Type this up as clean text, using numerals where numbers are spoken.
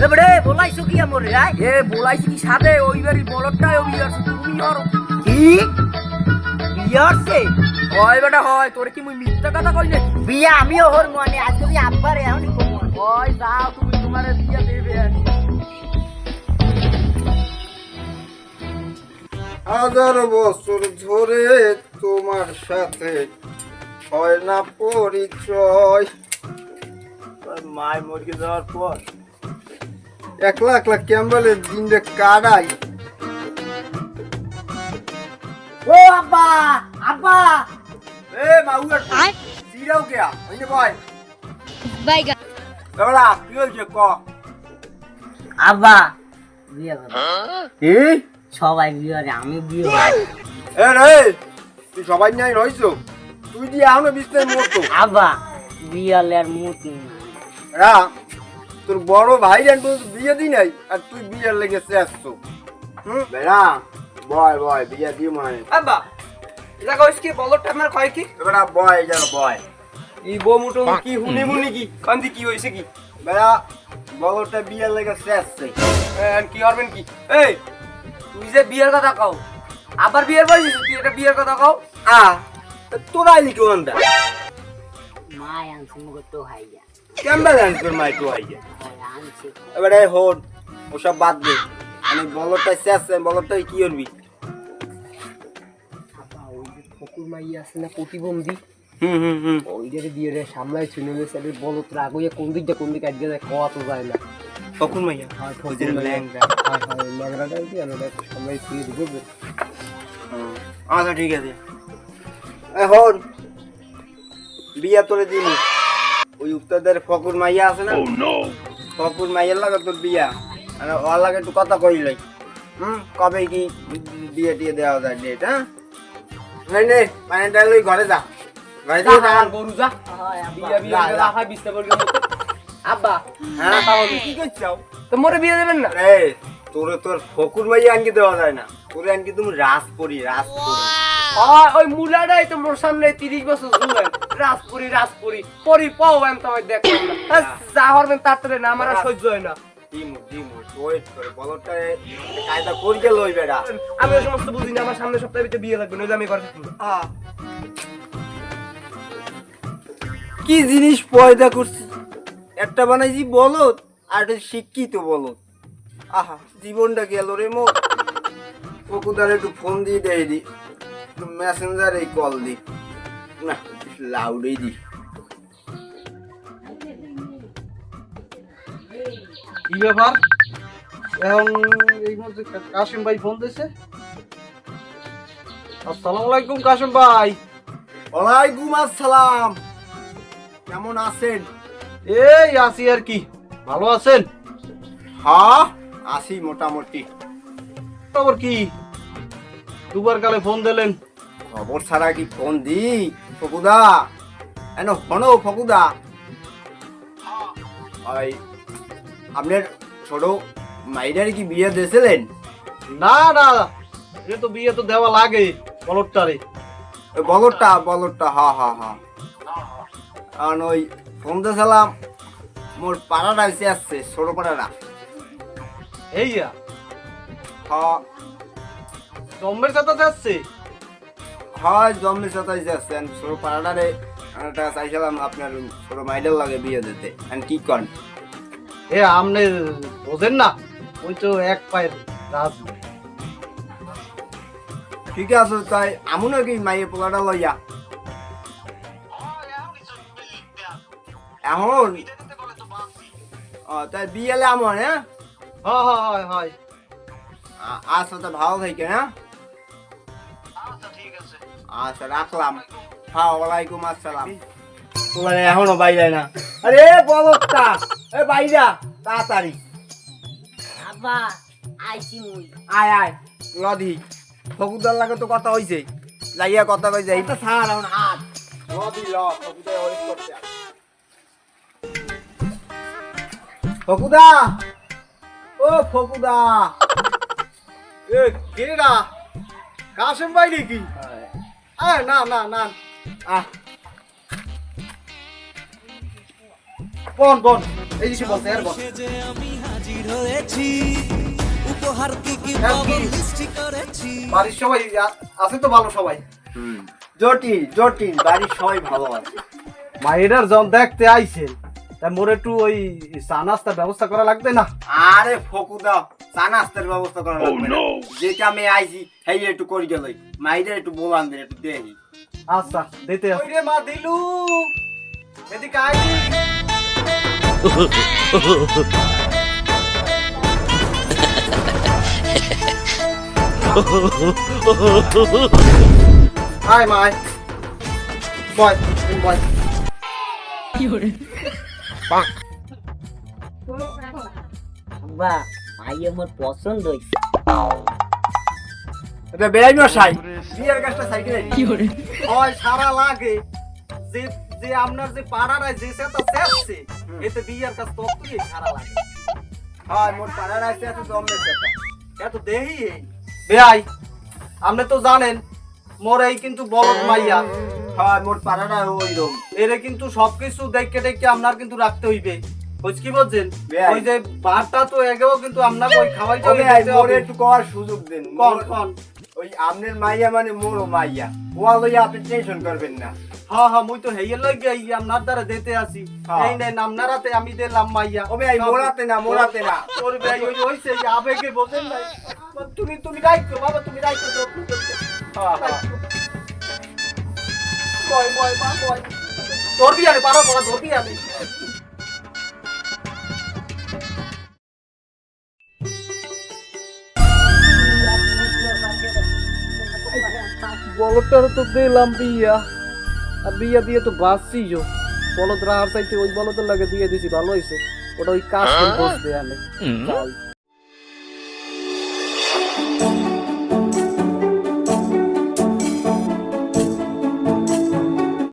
এবারে বলাইছো কি আমরে এ বলাইছি কি সাথে ওইবারই বলটাই বিয়ারছে তুমি আর কি বিয়ারছে হয় বেটা হয় তোরে কি মুই মিথ্যা কথা কই নাকি বিয়া আমিও হর মনে আজ যদি আব্বারে এমনি কম হয় যাও তুমি তোমারে বিয়া দেবে আনি 1000 বছর ধরে তোমার সাথে হয় না পরিচয় মাই মরকে যাওয়ার পর একলা একলা ক্যাম্বেলের দিনটা কাটাই ও আব্বা আব্বা এ মাউয়ার সিরাও কেয়া ওইনে বয় বাইগা এবারে কি হইছে ক আব্বা বিয়া করব কি সবাই বিয়ে করে আমি বিয়ে এ রে তুই সবাই নাই রইছো তুই দি এখনো বিছনায় মরতো আব্বা বিয়ালে আর মুত নেই রা তোর বড় ভাই জান তো বিয়ে দি নাই আর তুই বিয়ের লেগে চেষ্টো বেড়া বয় বয় বিয়ে দি মানে আব্বা এটা কইস কি বলটা আমার কয় কি এবারে বয় যা বয় এই বউ মুটো কি হুনি মুনি কি কান্দি কি হইছে কি বেড়া বলটা বিয়ের লেগে চেষ্টো এন্ড কি করবেন কি এই তুই যে বিয়ের কথা কও আবার বিয়ের বলিস তুই এটা বিয়ের কথা কও তোরা আইলি কেউ আন্দা মায় আনছে মুখে তো হাইয়া কেমন জানিস তোর মাই তো আইয়া আনছে এবারে হোন ওসব বাদ দে আমি বলটা চেষ্টা বলটা কি করবি আব্বা ওই যে ঠকুর মাইয়া আছে না প্রতিবন্ধী হুম ওইটারে দিয়ে রে সামলাই শুনে গেছে আরে বলত রাগইয়া কোন দিক কাটিয়ে যায় কোয়া তো যায় না তখন মাইয়া আর ঠকুর ল্যাংড়া হয় ল্যাংড়াটা কি আমি সামলাই শুয়ে দিব আচ্ছা ঠিক আছে এখন বিয়া তোরে দিন ওই উত্তরদের ফকুর মাইয়া আছে না ফকুর মাইয়ার লাগে তোর বিয়া আর ওর লাগে একটু কথা কইলাই কবে কি বিয়ে টিয়ে দেওয়া যায় ডেট হ্যাঁ নে পানি ডাল ওই ঘরে যা ঘরে যা গরু যা হয় বিয়া বিয়া রাখা বিস্তা বর্গের মতো আব্বা হ্যাঁ তাহলে কি করছাও তো মোরে বিয়ে দেবেন না রে তোর ফকুর মাইয়া আনকি দেওয়া যায় না তোরে আনকি তুমি রাজপুরি ওই মুলাটাই তো মোর সামনে 30 বছর ঝুলেন রাজপুরি পরি পাও আমি তো দেখলাম না যা হরবেন তাড়াতাড়ি না আমার আর সহ্য হয় না দিমু ওয়েট করে বলটা কায়দা করিয়ে লই বেড়া আমি ওই সমস্ত বুঝি না আমার সামনে সপ্তাহের ভিতরে বিয়ে লাগবে নইলে আমি ঘরে থাকবো না। কি জিনিস পয়দা করছি একটা বানাইছি বলত আর একটা শিক্ষিত বলত আহা জীবনটা গেল রে মো ফকুদার একটু ফোন দিয়ে দেয় দি মেসেঞ্জারে কল দি না লাউডেই দি কি ব্যাপার এখন এই মুহূর্তে কাশিম ভাই ফোন দিয়েছে আসসালামু আলাইকুম কাশিম ভাই ওয়ালাইকুম আসসালাম কেমন আছেন এই আছি আর কি ভালো আছেন হ্যাঁ আছি মোটামুটি খবর কি দুবার কালে ফোন দিলেন খবর ছাড়া কি ফোন দি ফকুদা এন হনো ফকুদা ওই আপনার ছোট মাইডারে কি বিয়ে দিয়েছিলেন না না এ তো বিয়ে তো দেওয়া লাগে বলটারে ওই বলরটা হা কারণ ওই ফোন দিয়েছিলাম মোর পাড়াটা এসে আসছে ছোট পাড়াটা এইয়া হ্যাঁ জম্মের সাথে যাচ্ছে হয় জন্মের সাথে এসে আসছেন ছোট পাড়াটারে একটা চাইছিলাম আপনার ছোট মাইডার লাগে বিয়ে দিতে কি করেন এ আমনে বোঝেন না ওই তো এক পায়ের রাজ ঠিক আছে তাই আমু নাকি মাইয়ের পোলাটা লইয়া এখন তাই বিয়েলে আমার হ্যাঁ হয় হয় আচ্ছা তো ভালো থাকে হ্যাঁ আচ্ছা রাখলাম হ্যাঁ ওয়ালাইকুম আসসালাম তোমার এখনো বাইরে না আরে বলতা এ বাইরা তাড়াতাড়ি আব্বা আইছি মুই আয় লদি ফকুদার লাগে তো কথা হইছে যাইয়া কথা কই যাই তো ছাড় এখন হাত লদি ল ফকুদা ওয়েট করতে ফকুদা ও ফকুদা এ কেডা কাশিম ভাই নাকি না আহ বন এই যে বলতে আর বল বাড়ির সবাই আছে তো ভালো সবাই? জটিল জটিল, বাড়ির সবাই ভালো আছে। মায়েরার যখন দেখতে আইছেন তাই মোর একটু ওই চা নাস্তার ব্যবস্থা করা লাগবে না? আরে ফকুদা, চা নাস্তার ব্যবস্থা করা লাগবে না। যেটা আমি আইছি সেই একটু করে গেল, মাইদের একটু বলান দেন, একটু দেখি। আচ্ছা দিতে আসি। ওই রে মা দিলু, এদিকে আই। আয় মা আয়, বয় তুমি বয়। বাহ, ভাই আমার পছন্দ হইছে। এটা বেআই মশাই, বিয়ের কাজটা সাইডে রাখি। হয় সারা লাগে যে যে আপনার যে পাড়ারায় যে সেটা চেপছে এতে বিয়ের কাজ ততই সারা লাগে। হয় মোর পাড়ার আছে এত জমবে সেটা। এত দেহি বেআই, আপনি তো জানেন মোর এই কিন্তু বলদ মাইয়া। হয় মোর পাড়াটা ওইরকম। এরে কিন্তু সবকিছু দেখে দেখে আপনার কিন্তু রাখতে হইবে, বুঝ কি বলছেন? বেআই। ওই যে বারটা তো এগেও কিন্তু আপনাকে ওই খাওয়াইতে ওকে হবে। মোরে একটু করার সুযোগ দেন। কোন কোন? ওই আমনের মাইয়া মানে মোরও মাইয়া, ওয়া লইয়া আপনি টেনশন করবেন না। হ্যাঁ হ্যাঁ, মুই তো হেইয়ের লগে এই আপনার দ্বারা দিতে আসি। হ্যাঁ। এই নেন আপনারাতে আমি দিলাম মাইয়া। ও ভাই মোরাতে না, মোরাতে না। তোর ভাই ওই হইছে এই আবেগে বোঝেন নাই। তুমি তুমি রাইখো বাবা, তুমি রাইখো তো। হ্যাঁ হ্যাঁ। বয় বয় মা বয়। ধরবি আরে পারো বড় ধরবি আরে। বলদটার তো দিলাম বিয়া, আর বিয়া দিয়ে তো বাঁচছিও। বলদ রাহার চাইতে ওই বলদের লাগে দিয়ে দিছি, ভালো হয়েছে। ওটা ওই কাজ বসবে আনে।